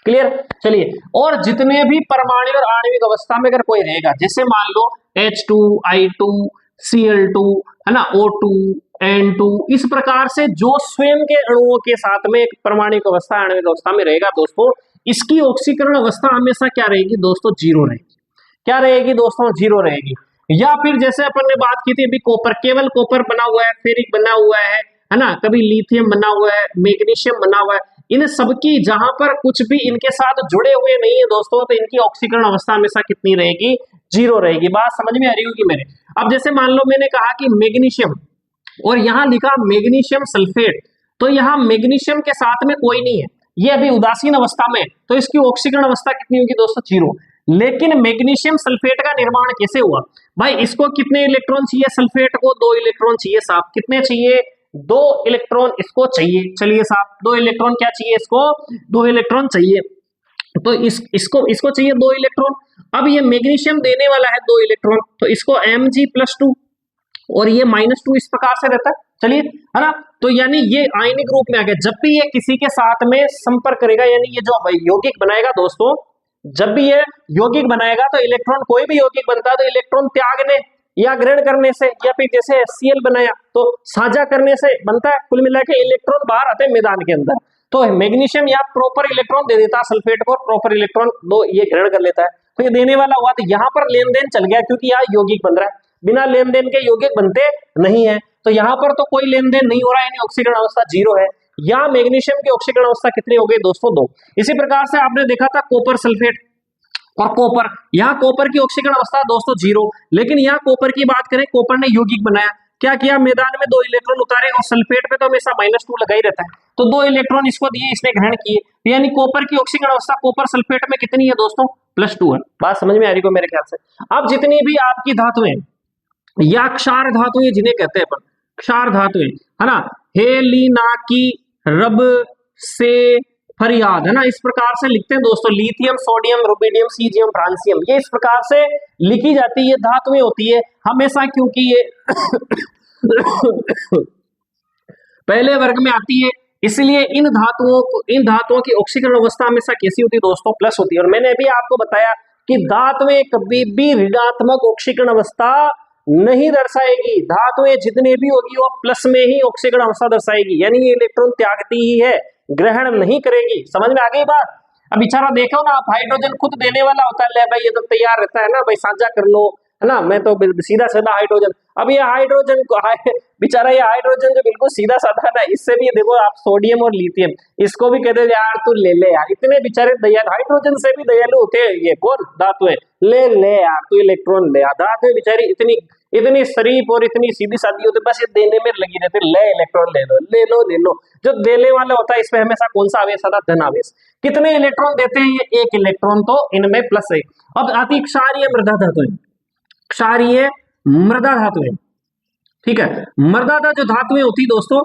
क्लियर, चलिए। और जितने भी परमाणु और आणविक अवस्था में अगर कोई रहेगा, जैसे मान लो H2 I2 Cl2, है ना, O2 N2, इस प्रकार से जो स्वयं के अणुओं के साथ में एक परमाणु अवस्था आणविक अवस्था में रहेगा दोस्तों, इसकी ऑक्सीकरण अवस्था हमेशा क्या रहेगी दोस्तों, 0 रहेगी। क्या रहेगी दोस्तों, 0 रहेगी। या फिर जैसे अपन ने बात की थी अभी कॉपर, केवल कॉपर बना हुआ है, फेरिक बना हुआ है ना, कभी लिथियम बना हुआ है, मैग्नीशियम बना हुआ है, इन सबकी जहां पर कुछ भी इनके साथ जुड़े हुए नहीं है दोस्तों, तो इनकी ऑक्सीकरण अवस्था हमेशा कितनी रहेगी, 0 रहेगी। बात समझ में आ रही होगी मेरे। अब जैसे मान लो मैंने कहा कि मैग्नीशियम, और यहाँ लिखा मैग्नीशियम सल्फेट, तो यहाँ मैग्नीशियम के साथ में कोई नहीं है, ये अभी उदासीन अवस्था में, तो इसकी ऑक्सीकरण अवस्था कितनी होगी दोस्तों? 0। लेकिन मैग्नीशियम सल्फेट का निर्माण कैसे हुआ भाई? इसको कितने इलेक्ट्रॉन चाहिए? सल्फेट को 2 इलेक्ट्रॉन चाहिए साहब। कितने चाहिए? 2 इलेक्ट्रॉन इसको चाहिए। चलिए साहब 2 इलेक्ट्रॉन क्या चाहिए इसको? 2 इलेक्ट्रॉन चाहिए। तो इसको चाहिए 2 इलेक्ट्रॉन। अब ये मैग्नीशियम देने वाला है 2 इलेक्ट्रॉन, तो इसको Mg+2 और ये -2 इस प्रकार से रहता है। चलिए, है ना? तो यानी ये आयनिक रूप में आ गया। जब भी ये किसी के साथ में संपर्क करेगा, यानी ये जो यौगिक बनाएगा दोस्तों, जब भी ये यौगिक बनाएगा तो इलेक्ट्रॉन, कोई भी यौगिक बनता है तो इलेक्ट्रॉन त्यागने या ग्रहण करने से, या फिर जैसे HCl बनाया तो साझा करने से बनता है। कुल मिला के इलेक्ट्रॉन बाहर आते हैं मैदान के अंदर। तो मैग्नीशियम या प्रॉपर इलेक्ट्रॉन दे देता है सल्फेट को, प्रॉपर इलेक्ट्रॉन 2 ये ग्रहण कर लेता है, तो ये देने वाला हुआ। तो यहाँ पर लेन देन चल गया, क्योंकि यहाँ यौगिक बन रहा है। बिना लेन देन के यौगिक बनते नहीं है, तो यहाँ पर तो कोई लेन देन नहीं हो रहा है, यानी ऑक्सीकरण अवस्था 0 है। यहाँ मैग्नीशियम की ऑक्सीकरण अवस्था कितनी हो गई दोस्तों? 2। इसी प्रकार से आपने देखा था कॉपर सल्फेट और कॉपर, यहाँ कॉपर की ऑक्सीकरण अवस्था दोस्तों 0। लेकिन यहाँ कॉपर की बात करें, कॉपर ने यौगिक बनाया, क्या किया? मैदान में 2 इलेक्ट्रॉन उतारे, और सल्फेट पे तो हमेशा -2 लगा ही रहता है, तो 2 इलेक्ट्रॉन इसको दिए, इसने ग्रहण किए। यानी कॉपर की ऑक्सीकरण अवस्था कॉपर सल्फेट में कितनी है दोस्तों? +2 है। बात समझ में आ रही को मेरे ख्याल से? अब जितनी भी आपकी धातुएं या क्षार धातुएं जिन्हें कहते हैं अपन, क्षार धातुएं, है ना, हेलिनाकी, रब से फरियाद, है ना, इस प्रकार से लिखते हैं दोस्तों। Lithium, sodium, rubidium, caesium, francium, ये इस प्रकार से लिखी जाती है, धातुएं होती है हमेशा, क्योंकि ये पहले वर्ग में आती है, इसलिए इन धातुओं की ऑक्सीकरण अवस्था हमेशा कैसी होती है दोस्तों? प्लस होती है। और मैंने अभी आपको बताया कि धातुएं कभी भी ऋणात्मक ऑक्सीकरण अवस्था नहीं दर्शाएगी। धातुएं जितने भी होगी वो प्लस में ही ऑक्सीकरण अवस्था दर्शाएगी, यानी ये इलेक्ट्रॉन त्यागती ही है, ग्रहण नहीं करेगी। समझ में आ गई बात? अब बेचारा देखो ना, आप हाइड्रोजन खुद देने वाला होता है, ले भाई ये तो तैयार रहता है ना, भाई साझा कर लो, है ना, मैं तो सीधा साधा हाइड्रोजन। अब ये हाइड्रोजन को बेचारा ये हाइड्रोजन जो बिल्कुल सीधा साधा ना, इससे भी देखो आप सोडियम और लिथियम, इसको भी कहते यार तू ले ले यार, इतने बेचारे दयालु, हाइड्रोजन से भी दयालु होते हैं ये कौन? धातुएं। ले ले यार तू इलेक्ट्रॉन ले, धातुएं बेचारी इतनी शरीफ और इतनी सीधी सादी होती, बस ये देने में लगी रहती, ले इलेक्ट्रॉन ले लो, ले लो ले लो। जो देने वाला होता है इसमें हमेशा कौन सा आवेश आता? धन आवेश। कितने इलेक्ट्रॉन देते हैं ये? 1 इलेक्ट्रॉन, तो इनमें प्लस है। अब आती क्षारीय मृदा धातुएं, क्षारीय मृदा धातुएं, ठीक है। मृदा जो धातुएं होती दोस्तों,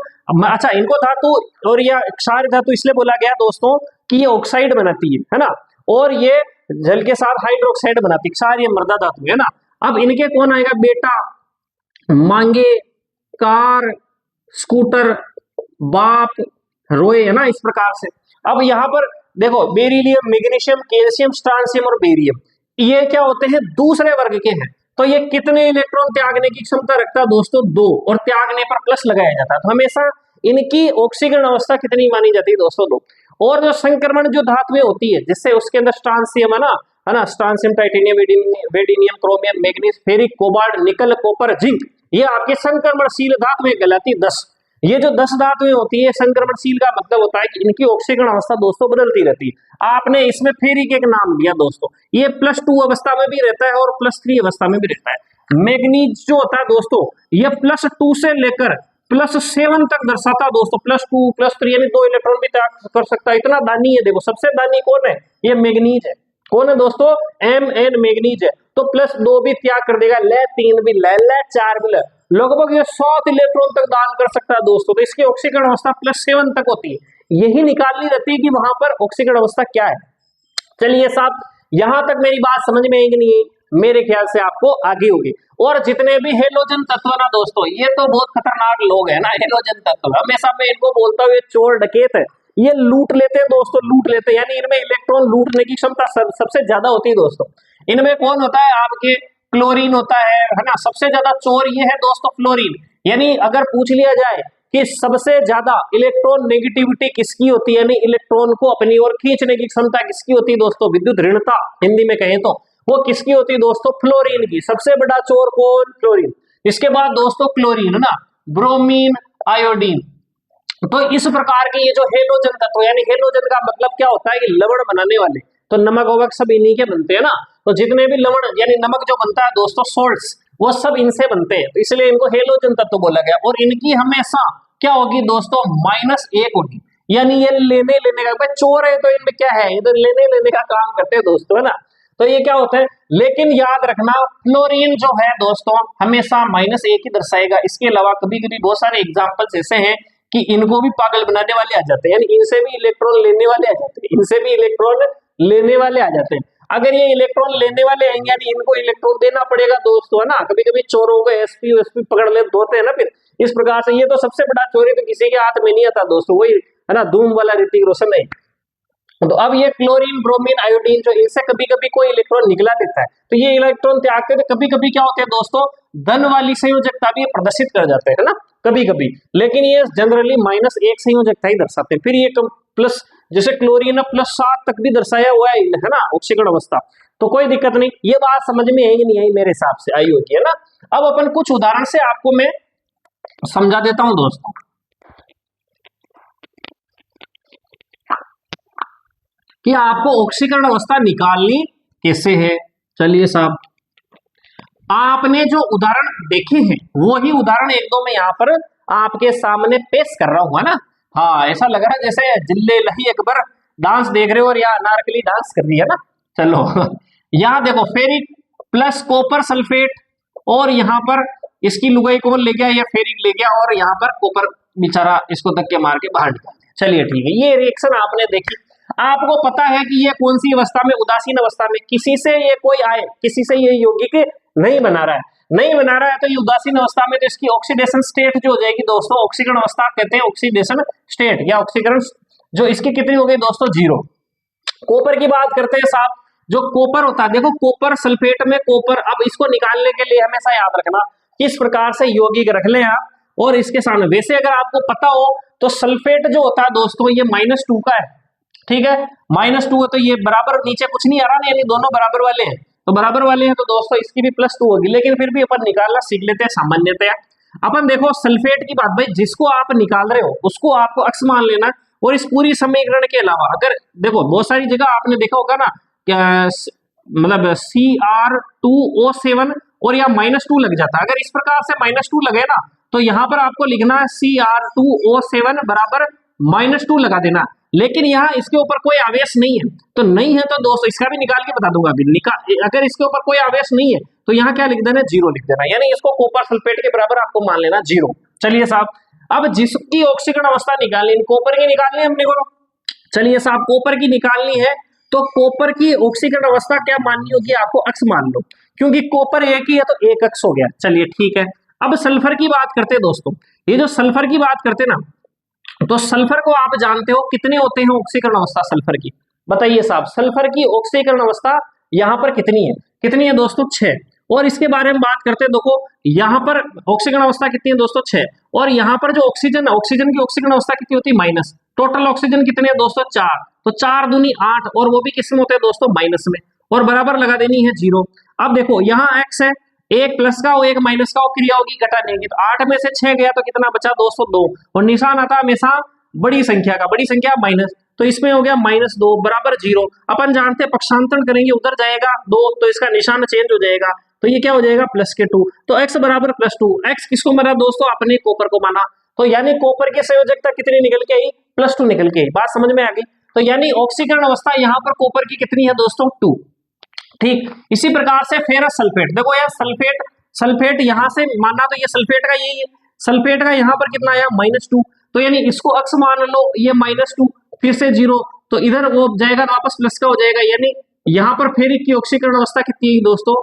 अच्छा इनको धातु और या क्षार धातु इसलिए बोला गया दोस्तों कि ये ऑक्साइड बनाती है ना, और ये जल के साथ हाइड्रोक्साइड बनाती है, क्षारीय मृदा धातु है ना। अब इनके कौन आएगा? बेटा, मांगे, कार, स्कूटर, बाप, रोए, है ना, इस प्रकार से। अब यहाँ पर देखो बेरिलियम, मैग्नीशियम, कैल्शियम, स्ट्रांसियम और बेरियम, ये क्या होते हैं? दूसरे वर्ग के हैं। तो ये कितने इलेक्ट्रॉन त्यागने की क्षमता रखता है दोस्तों? 2, और त्यागने पर प्लस लगाया जाता है, तो हमेशा इनकी ऑक्सीकरण अवस्था कितनी मानी जाती है दोस्तों? 2। और जो संक्रमण जो धातुएं होती है, जिससे उसके अंदर स्ट्रांसियम है ना, strontium, titanium, vanadium, chromium, manganese, ferric, cobalt, nickel, copper, zinc, ये आपकी संक्रमणशील धातुएं कहलाती 10। ये जो 10 धातुएं होती है, संक्रमणशील का मतलब होता है कि इनकी ऑक्सीकरण अवस्था दोस्तों बदलती रहती है। आपने इसमें फेरिक एक नाम दिया दोस्तों, ये +2 अवस्था में भी रहता है और +3 अवस्था में भी रहता है। मैग्नीज जो होता है दोस्तों, ये +2 से लेकर +7 तक दर्शाता है दोस्तों। +2, +3 यानी 2 इलेक्ट्रॉन भी त्याग कर सकता है, इतना दानी है। देखो सबसे दानी कौन है? ये मैग्नीज है। कौन है दोस्तों? Mn मैग्नीज है। तो +2 भी त्याग कर देगा, ले 3 भी ले, 4 भी ले, लगभग ये 7 इलेक्ट्रॉन तक दान कर सकता है दोस्तों। तो इसकी ऑक्सीकरण अवस्था +7 तक होती है। यही निकालनी रहती है कि वहां पर ऑक्सीकरण अवस्था क्या है। चलिए साहब, यहां तक मेरी बात समझ में आएगी नहीं? मेरे ख्याल से आपको आगे होगी। और जितने भी हेलोजन तत्व ना दोस्तों, ये तो बहुत खतरनाक लोग हैं ना, हेलोजन तत्व। हमेशा मैं इनको बोलता हूँ ये चोर डकैत है, ये लूट लेते हैं दोस्तों, लूट लेते हैं। यानी इनमें इलेक्ट्रॉन लूटने की क्षमता सबसे ज्यादा होती है दोस्तों। इनमें कौन होता है? आपके क्लोरीन होता है ना। सबसे ज्यादा चोर ये है दोस्तों फ्लोरीन। यानी अगर पूछ लिया जाए कि सबसे ज्यादा इलेक्ट्रॉन नेगेटिविटी किसकी होती है, यानी इलेक्ट्रॉन को अपनी ओर खींचने की क्षमता किसकी होती है दोस्तों? विद्युत ऋणता हिंदी में कहें तो वो किसकी होती है दोस्तों? फ्लोरीन की। सबसे बड़ा चोर कौन? फ्लोरीन। इसके बाद दोस्तों क्लोरीन, है ना, ब्रोमीन, आयोडीन। तो इस प्रकार के ये जो हेलोजन तत्व, यानी हेलोजन का मतलब क्या होता है कि लवण बनाने वाले, तो नमक वमक सब इन्हीं के बनते हैं ना। तो जितने भी लवण यानी नमक जो बनता है दोस्तों, सोल्ट्स, वो सब इनसे बनते हैं, तो इसलिए इनको हेलोजन तत्व बोला गया। और इनकी हमेशा क्या होगी दोस्तों? -1 होगी। यानी ये लेने लेने का, भाई चोर है तो इनमें क्या है, इधर लेने लेने का काम करते हैं दोस्तों, है ना। तो ये क्या होता है, लेकिन याद रखना फ्लोरीन जो है दोस्तों हमेशा -1 ही दर्शाएगा। इसके अलावा कभी कभी बहुत सारे एग्जांपल्स ऐसे हैं कि इनको भी पागल बनाने वाले आ जाते हैं, यानी इनसे भी इलेक्ट्रॉन लेने वाले आ जाते हैं, इनसे भी इलेक्ट्रॉन लेने वाले आ जाते हैं। अगर ये इलेक्ट्रॉन लेने वाले आएंगे यानी इनको इलेक्ट्रॉन देना पड़ेगा दोस्तों, है ना। कभी कभी चोरों को एसपी पकड़ ले होते हैं ना, फिर इस प्रकार से ये तो सबसे बड़ा चोरी तो किसी के हाथ में नहीं आता दोस्तों, वही है ना धूम वाला ऋतिक रोशन है। तो अब ये क्लोरीन ब्रोमीन आयोडीन जो इनसे कभी कभी कोई इलेक्ट्रॉन निकला देता है, तो ये इलेक्ट्रॉन त्यागते थे, कभी कभी क्या होते हैं दोस्तों धन वाली संयोजकता भी प्रदर्शित कर जाते हैं ना कभी कभी, लेकिन ये जनरली -1 संयोजकता ही दर्शाते हैं। फिर ये प्लस, जैसे क्लोरीन +7 तक भी दर्शाया हुआ है ना ऑक्सीकरण अवस्था, तो कोई दिक्कत नहीं। ये बात समझ में आई कि नहीं आई, मेरे हिसाब से आई होगी, है ना। अब अपन कुछ उदाहरण से आपको मैं समझा देता हूं दोस्तों। कि आपको ऑक्सीकरण अवस्था निकालनी कैसे है। चलिए साहब, आपने जो उदाहरण देखे हैं वही उदाहरण एक दो मैं यहाँ पर आपके सामने पेश कर रहा हूँ, है ना। हाँ, ऐसा लग रहा है जैसे जिल्ले लही अकबर डांस देख रहे हो और या अनारकली डांस कर रही है ना। चलो यहाँ देखो फेरिक प्लस कॉपर सल्फेट, और यहाँ पर इसकी लुगाई कौन ले गया, ये फेरिक ले गया, और यहाँ पर कॉपर बेचारा इसको धक्के मार के बाहर निकाल दिया। चलिए ठीक है, ये रिएक्शन आपने देखी। आपको पता है कि ये कौन सी अवस्था में, उदासीन अवस्था में, किसी से ये कोई आए, किसी से ये यौगिक नहीं बना रहा है, नहीं बना रहा है, तो ये उदासीन अवस्था में तो इसकी ऑक्सीडेशन स्टेट जो हो जाएगी दोस्तों, ऑक्सीकरण अवस्था कहते हैं ऑक्सीडेशन स्टेट या ऑक्सीकरण, जो इसकी कितनी हो गई दोस्तों 0। कॉपर की बात करते हैं साहब, जो कॉपर होता है देखो कॉपर सल्फेट में कॉपर, अब इसको निकालने के लिए हमेशा याद रखना किस प्रकार से यौगिक रख लें आप, और इसके सामने वैसे अगर आपको पता हो तो सल्फेट जो होता है दोस्तों ये -2 का है, ठीक है, -2 है, तो ये बराबर नीचे कुछ नहीं आ रहा ना, यानी दोनों बराबर वाले हैं, तो बराबर वाले हैं तो दोस्तों इसकी भी +2 होगी, लेकिन फिर भी अपन निकालना सीख लेते हैं सामान्यतया। अपन देखो सल्फेट की बात, भाई जिसको आप निकाल रहे हो उसको आपको अक्स मान लेना, और इस पूरी समीकरण के अलावा अगर देखो बहुत सारी जगह आपने देखा होगा ना मतलब Cr2O7 और या -2 लग जाता है, अगर इस प्रकार से -2 लगे ना तो यहाँ पर आपको लिखना है Cr2O7 बराबर -2 लगा देना, लेकिन यहाँ इसके ऊपर कोई आवेश नहीं है, तो नहीं है तो दोस्तों इसका भी निकाल के बता दूंगा अभी, अगर इसके ऊपर कोई आवेश नहीं है तो यहाँ क्या लिख देना, 0 लिख देना, यानी इसको कॉपर सल्फेट के बराबर आपको मान लेना 0। चलिए साहब, अब जिसकी ऑक्सीकरण अवस्था निकालनी, कॉपर की निकालनी है अपने को, चलिए साहब कॉपर की निकालनी है, तो कॉपर की ऑक्सीकरण अवस्था क्या माननी होगी आपको, अक्स मान लो, क्योंकि कॉपर एक ही है तो एक अक्स हो गया। चलिए ठीक है, अब सल्फर की बात करते हैं दोस्तों, ये जो सल्फर की बात करते हैं ना, तो सल्फर को आप जानते हो कितने होते हैं ऑक्सीकरण अवस्था सल्फर की, बताइए साहब, सल्फर की ऑक्सीकरण अवस्था यहाँ पर कितनी है दोस्तों 6, और इसके बारे में बात करते हैं, देखो यहाँ पर ऑक्सीकरण अवस्था कितनी है दोस्तों 6, और यहाँ पर जो ऑक्सीजन की ऑक्सीकरण अवस्था कितनी होती है माइनस, टोटल ऑक्सीजन कितने हैं दोस्तों 4, तो 4 दूनी 8, और वो भी किस में होते हैं दोस्तों माइनस में, और बराबर लगा देनी है 0। अब देखो यहाँ x है, एक प्लस का और एक माइनस का, और क्रिया होगी घटाने की, तो 8 में से 6 गया तो कितना बचा दोस्तों 2, और निशान आता हमेशा बड़ी संख्या का, बड़ी संख्या माइनस, तो इसमें हो गया -2 बराबर 0। अपन जानते हैं पक्षांतरण करेंगे उधर जाएगा 2, तो इसका निशान चेंज हो जाएगा, तो ये क्या हो जाएगा +2, तो x बराबर +2। x किसको माना दोस्तों, अपने कॉपर को माना, तो यानी कॉपर की संयोजकता कितनी निकल के आई, +2 निकल के आई, बात समझ में आ गई। तो यानी ऑक्सीकरण अवस्था यहाँ पर कॉपर की कितनी है दोस्तों 2, ठीक। इसी प्रकार से फेरस सल्फेट, देखो यार सल्फेट यहाँ से माना तो ये सल्फेट का यही है, सल्फेट का यहाँ पर कितना आया -2, तो यानी इसको अक्स मान लो, ये -2 फिर से 0, तो इधर वो जाएगा वापस प्लस का हो जाएगा, यानी यहाँ पर फेरिक की ऑक्सीकरण अवस्था कितनी है दोस्तों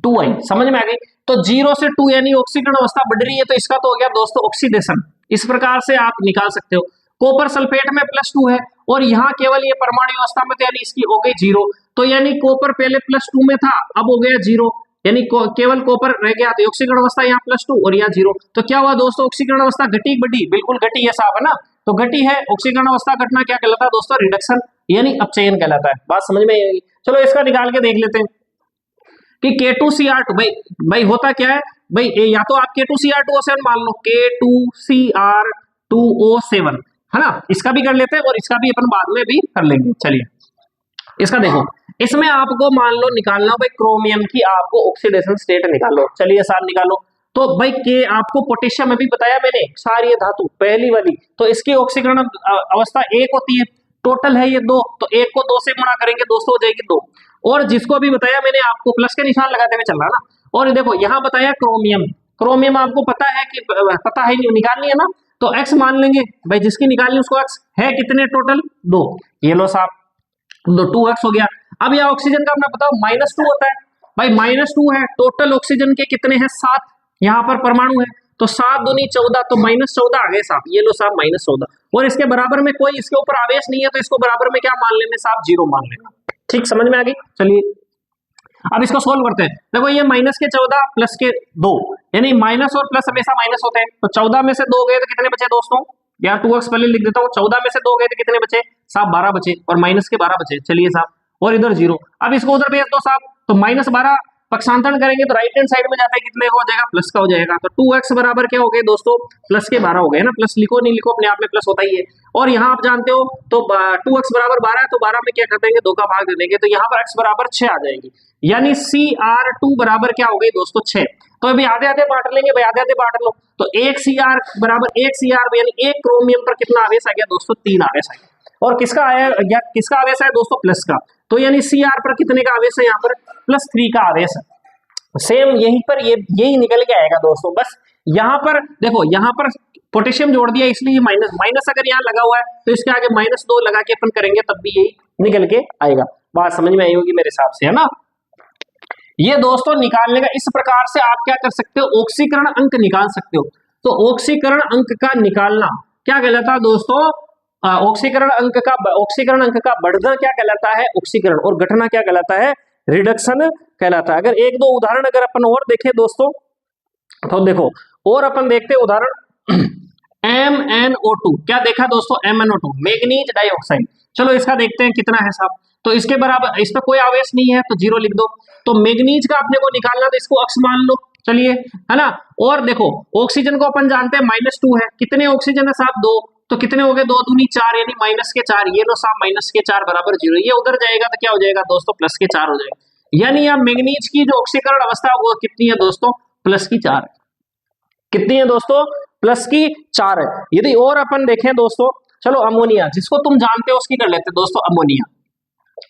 2 आई, समझ में आ गई। तो 0 से 2 यानी ऑक्सीकरण अवस्था बढ़ रही है, तो इसका तो हो गया दोस्तों ऑक्सीडेशन, इस प्रकार से आप निकाल सकते हो। कॉपर सल्फेट में +2 है, और यहाँ केवल ये परमाणु अवस्था में, तो यानी इसकी हो गई 0, तो यानी कॉपर पहले +2 में था, अब हो गया 0, यानी केवल कॉपर रह गया, तो ऑक्सीकरण अवस्था यहाँ +2 और यहाँ 0, तो क्या हुआ दोस्तों ऑक्सीकरण अवस्था घटी बढ़ी, बिल्कुल घटी है साहब, है ना, तो घटी है, ऑक्सीकरण अवस्था घटना क्या कहलाता है दोस्तों, रिडक्शन यानी अपचयन कहलाता है, बात समझ में आई। चलो इसका निकाल के देख लेते हैं कि K2Cr2, भाई होता क्या है भाई, या तो आप K2Cr2O7 मान लो, K2Cr2O7, है ना, इसका भी कर लेते हैं और इसका भी अपन बाद में भी कर लेंगे। चलिए इसका देखो, इसमें आपको मान लो निकालना भाई क्रोमियम की आपको ऑक्सीडेशन स्टेट निकालो, चलिए साहब निकालो, तो भाई के आपको पोटेशियम अभी बताया मैंने, क्षारीय धातु पहली वाली, तो इसकी ऑक्सीकरण अवस्था 1 होती है, टोटल है ये 2, तो 1 को 2 से गुणा करेंगे दोस्तों हो जाएगी 2। और जिसको अभी बताया मैंने आपको प्लस के निशान लगाते हुए चल रहा है ना। और देखो यहाँ बताया क्रोमियम, क्रोमियम आपको पता है कि पता है निकालनी है ना, तो x मान लेंगे भाई, जिसकी निकालनी उसको x है कितने टोटल 2, ये लो साहब 2x हो गया। अब यह ऑक्सीजन का अपना बताओ -2 होता है भाई, -2 है, टोटल ऑक्सीजन के कितने हैं 7, यहाँ पर परमाणु है, तो 7 दूनी 14, तो -14 आ गए साहब, ये लो साहब -14। और इसके बराबर में कोई इसके ऊपर आवेश नहीं है, तो इसको बराबर में क्या मान लेंगे साहब 0 मान लेना। ठीक समझ में आ गई। चलिए अब इसको सोल्व करते हैं। देखो ये माइनस के 14 प्लस के 2, यानी माइनस और प्लस हमेशा माइनस होते हैं, तो 14 में से 2 गए तो कितने बचे दोस्तों, यार 2x पहले लिख देता हूँ, 14 में से 2 गए तो कितने बचे साहब 12 बचे, और माइनस के 12 बचे। चलिए साहब, और इधर 0, अब इसको उधर भेज दो साहब, तो -12 पक्षांतरण करेंगे तो राइट हैंड साइड में जाता है कितने का हो जाएगा, प्लस का हो जाएगा। तो 2x बराबर क्या हो गए दोस्तों, प्लस के 12 हो गए ना, प्लस लिखो नहीं लिखो अपने आप में प्लस होता ही है। और यहाँ आप जानते हो तो 2x बराबर 12 है, तो 12 में क्या कर देंगे 2 का भाग दे देंगे, तो यहाँ पर x बराबर 6 आ जाएगी, यानी Cr2 बराबर क्या हो गई दोस्तों 6। तो अभी आधे आधे बांट लेंगे भाई, आधे आधे बांट लो, तो 1 Cr बराबर 1 Cr यानी 1 क्रोमियम पर कितना आवेश आ गया दोस्तों, 3 आवेश आ गया। और किसका आया या किसका आवेश है दोस्तों, प्लस का, तो यानी Cr पर कितने का आवेश है, यहाँ पर +3 का आवेश है। सेम यहीं पर ये यही निकल के आएगा दोस्तों, बस यहाँ पर देखो, यहाँ पर पोटेशियम जोड़ दिया इसलिए माइनस, माइनस अगर यहाँ लगा हुआ है तो इसके आगे -2 लगा के अपन करेंगे तब भी यही निकल के आएगा। बात समझ में आई होगी मेरे हिसाब से, है ना। ये दोस्तों निकालने का इस प्रकार से आप क्या कर सकते हो, ऑक्सीकरण अंक निकाल सकते हो। तो ऑक्सीकरण अंक का निकालना क्या कहलाता है दोस्तों, ऑक्सीकरण अंक का बढ़ना क्या कहलाता है ऑक्सीकरण, और घटना क्या कहलाता है रिडक्शन कहलाता है। अगर एक दो उदाहरण अगर अपन और देखें दोस्तों, तो देखो और अपन देखते हैं उदाहरण MnO2, क्या देखा दोस्तों MnO2 मैग्नीज डाइऑक्साइड। चलो इसका देखते हैं कितना है साहब, तो इसके बराबर, इस पर कोई आवेश नहीं है तो 0 लिख दो। तो मैग्नीज का अपने को निकालना, तो इसको x मान लो, चलिए, है ना। और देखो ऑक्सीजन को अपन जानते हैं -2 है, कितने ऑक्सीजन है साहब 2, तो कितने हो गए 2 दूनी 4 यानी -4, ये लो साहब -4 बराबर 0, ये उधर जाएगा तो क्या हो जाएगा दोस्तों +4 हो जाएगा, यानी अब मैग्नीज की जो ऑक्सीकरण अवस्था है वो कितनी है दोस्तों +4 है। कितनी है दोस्तों +4 है। यदि और अपन देखें दोस्तों, चलो अमोनिया, जिसको तुम जानते हो उसकी कर लेते हैं दोस्तों, अमोनिया,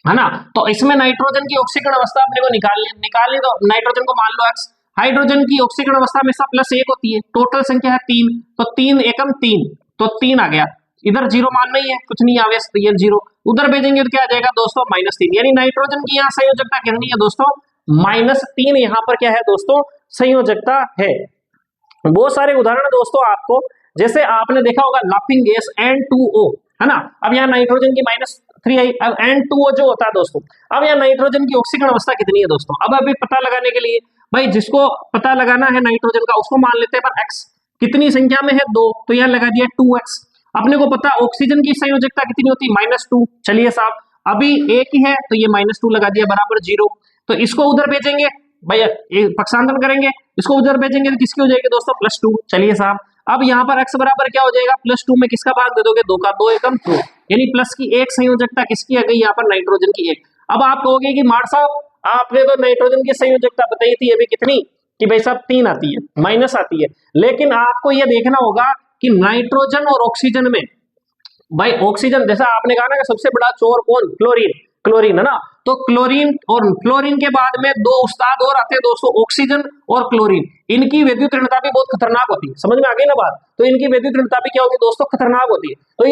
है ना। तो इसमें नाइट्रोजन की ऑक्सीकरण अवस्था अपने को निकालनी, तो नाइट्रोजन को मान लो x, हाइड्रोजन की ऑक्सीकरण अवस्था हमेशा +1 होती है, टोटल संख्या है 3, तो 3 एकम 3, तो 3 आ गया, इधर 0 मानना ही है, कुछ नहीं आवेश, तो ये 0 उधर भेजेंगे तो क्या आ जाएगा दोस्तों -3, यानी नाइट्रोजन की यहाँ संयोजकता कितनी है दोस्तों -3, यहाँ पर क्या है दोस्तों संयोजकता है। बहुत सारे उदाहरण दोस्तों आपको, जैसे आपने देखा होगा लाफिंग गैस N2O, है ना। अब यहाँ नाइट्रोजन की -3 आई, अब N2O जो होता है दोस्तों, अब यहाँ नाइट्रोजन की ऑक्सीकरण अवस्था कितनी है दोस्तों, अब अभी पता लगाने के लिए भाई जिसको पता लगाना है नाइट्रोजन का उसको मान लेते हैं पर x, कितनी संख्या में है 2, तो यहाँ लगा दिया 2x। अपने को पता ऑक्सीजन की संयोजकता कितनी होती है -2, चलिए साहब अभी एक ही है तो ये -2 लगा दिया बराबर 0, तो इसको उधर भेजेंगे भाई, पक्षांतरण करेंगे, इसको उधर भेजेंगे तो किसकी हो जाएगी दोस्तों +2। चलिए साहब अब यहाँ पर x बराबर क्या हो जाएगा +2 में किसका भाग दे दोगे 2 का, 2 एकम 2, यानी प्लस की 1 संयोजकता किसकी आ गई यहाँ पर नाइट्रोजन की 1। अब आप कहोगे कि मार साहब आपने तो नाइट्रोजन की संयोजकता बताई थी अभी कितनी, कि भाई साहब 3 आती है, माइनस आती है, लेकिन आपको यह देखना होगा कि नाइट्रोजन और ऑक्सीजन में, भाई ऑक्सीजन जैसा आपने कहा ना कि सबसे बड़ा चोर कौन, क्लोरीन है ना, तो क्लोरीन के बाद में 2 उस्ताद और आते हैं दोस्तों, ऑक्सीजन और क्लोरीन, इनकी विद्युत ऋणता भी बहुत खतरनाक होती है, समझ में आ गई ना बात। तो इनकी विद्युत ऋणता भी क्या होती है दोस्तों खतरनाक होती है। तो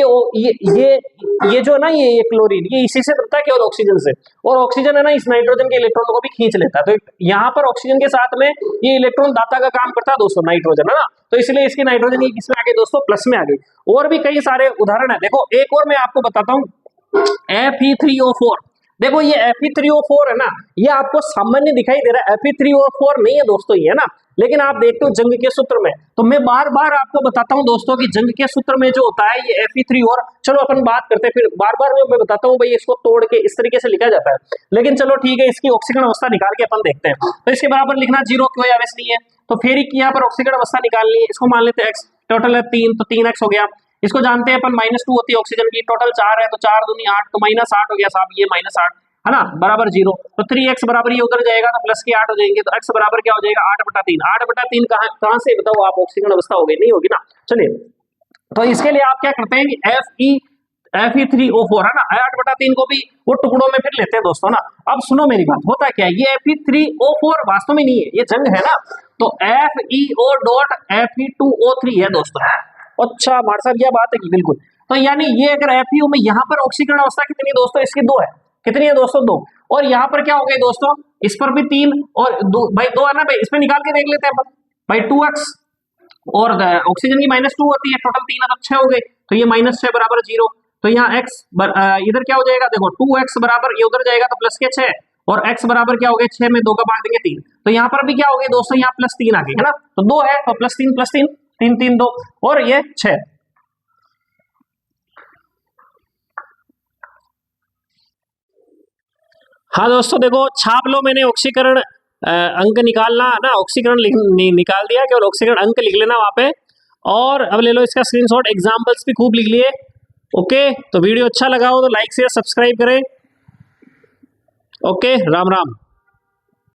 ये जो ना ये क्लोरीन ये इसी से बनता है केवल ऑक्सीजन से, और ऑक्सीजन है ना इस नाइट्रोजन के इलेक्ट्रॉन को भी खींच लेता है, तो यहाँ पर ऑक्सीजन के साथ में ये इलेक्ट्रॉन दाता का काम करता है दोस्तों नाइट्रोजन, है ना। तो इसलिए इसकी नाइट्रोजन किसमें आ गई दोस्तों प्लस में आ गई। और भी कई सारे उदाहरण है, देखो एक और मैं आपको बताता हूँ Fe3O4, देखो ये Fe3O4 है ना, ये आपको सामान्य दिखाई दे रहा है, Fe3O4 नहीं है दोस्तों ये, है ना, लेकिन आप देखते हो जंग के सूत्र में, तो मैं बार बार आपको बताता हूं दोस्तों कि जंग के सूत्र में जो होता है ये Fe3 और, चलो अपन बात करते हैं फिर, बार बार मैं बताता हूं भाई इसको तोड़ के इस तरीके से लिखा जाता है, लेकिन चलो ठीक है इसकी ऑक्सीकरण अवस्था निकाल के अपन देखते हैं। तो इसके बराबर लिखना 0 कोई आवेश नहीं है, तो फिर यहाँ पर ऑक्सीकरण अवस्था निकालनी है, इसको मान लेते हैं x, टोटल है 3, तो 3x हो गया। इसको जानते हैं अपन -2 होती है ऑक्सीजन की, टोटल 4 है तो 4 दूनी 8, तो -8 हो गया साहब, ये -8 है ना, बराबर 0। तो 3x बराबर ये उधर जाएगा तो प्लस के 8 हो जाएंगे, तो x बराबर क्या हो जाएगा 8/3। 8/3 कहाँ से बताओ आप, ऑक्सीकरण अवस्था हो गई, नहीं होगी ना। चलिए, तो इसके लिए आप क्या करते हैं कि Fe3O4 है ना, 8/3 को भी वो टुकड़ों में फिर लेते हैं दोस्तों ना। अब सुनो मेरी बात, होता क्या है, ये Fe3O4 वास्तव में नहीं है, ये जंग है ना, तो FeO.Fe2O3 है दोस्तों। अच्छा हमारे साथ यह बात है कि बिल्कुल, तो यानी ये अगर FeO में यहाँ पर ऑक्सीकरण अवस्था कितनी है दोस्तों, इसकी 2 है, कितनी है दोस्तों 2, और यहाँ पर क्या हो गई दोस्तों, इस पर भी 3 और 2 भाई, 2 है ना भाई, इसमें निकाल के देख लेते हैं भाई, 2x और ऑक्सीजन की -2 होती है, टोटल 3 है तो 6 हो गए, तो ये -6 बराबर 0। तो यहाँ x इधर क्या हो जाएगा, देखो 2x बराबर ये उधर जाएगा तो प्लस के 6, और x बराबर क्या हो गया 6 में 2 का भाग देंगे 3, तो यहाँ पर भी क्या हो गया दोस्तों, यहाँ +3 आ गई है ना, तो 2 है तो +3 +3 3 3 2 और ये 6। हाँ दोस्तों देखो, छाप लो, मैंने ऑक्सीकरण अंक निकालना ना, ऑक्सीकरण निकाल दिया, केवल ऑक्सीकरण अंक लिख लेना वहां पे, और अब ले लो इसका स्क्रीनशॉट, एग्जाम्पल्स भी खूब लिख लिए। ओके, तो वीडियो अच्छा लगा हो तो लाइक शेयर सब्सक्राइब करें। ओके, राम राम।